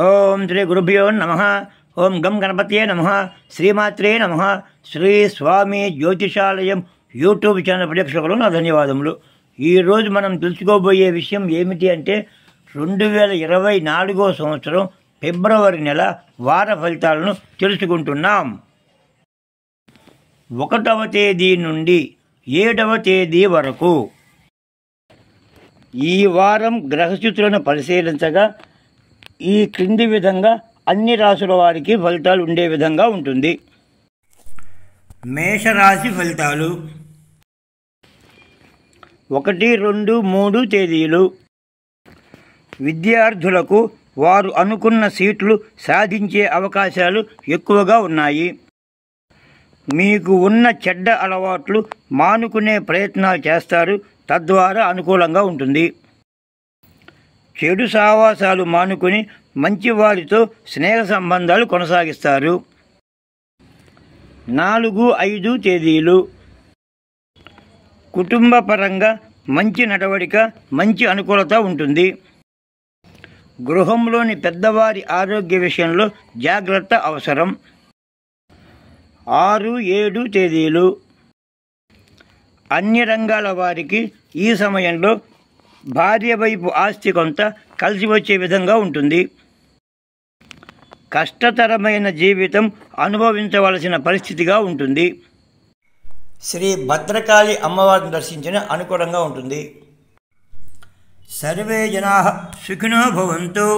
ఓం శ్రీ గురుభ్యో నమః. ఓం గం గణపతయే నమః. శ్రీమాత్రే నమః. శ్రీ స్వామి జ్యోతిషాలయం యూట్యూబ్ ఛానల్ ప్రేక్షకులు నా ధన్యవాదములు. ఈరోజు మనం తెలుసుకోబోయే విషయం ఏమిటి అంటే 2024 సంవత్సరం ఫిబ్రవరి నెల వార ఫలితాలను తెలుసుకుంటున్నాం. 1వ తేదీ నుండి 7వ తేదీ వరకు ఈ వారం గ్రహస్థితులను పరిశీలించగా ఈ క్రింది విధంగా అన్ని రాశుల వారికి ఫలితాలు ఉండే విధంగా ఉంటుంది. మేషరాశి ఫలితాలు 1, 2, 3 తేదీలు. విద్యార్థులకు వారు అనుకున్న సీట్లు సాధించే అవకాశాలు ఎక్కువగా ఉన్నాయి. మీకు ఉన్న చెడ్డ అలవాట్లు మానుకునే ప్రయత్నాలు చేస్తారు, తద్వారా అనుకూలంగా ఉంటుంది. చెడు సావాసాలు మానుకుని మంచివారితో స్నేహ సంబంధాలు కొనసాగిస్తారు. 4, 5 తేదీలు. కుటుంబ పరంగా మంచి నడవడిక, మంచి అనుకూలత ఉంటుంది. గృహంలోని పెద్దవారి ఆరోగ్య విషయంలో జాగ్రత్త అవసరం. 6, 7 తేదీలు. అన్ని రంగాల వారికి ఈ సమయంలో భార్య వైపు ఆస్తి కొంత కలిసి వచ్చే విధంగా ఉంటుంది. కష్టతరమైన జీవితం అనుభవించవలసిన పరిస్థితిగా ఉంటుంది. శ్రీ భద్రకాళి అమ్మవారిని దర్శించిన అనుకూలంగా ఉంటుంది. సర్వే జనాః సుఖినో భవంతు.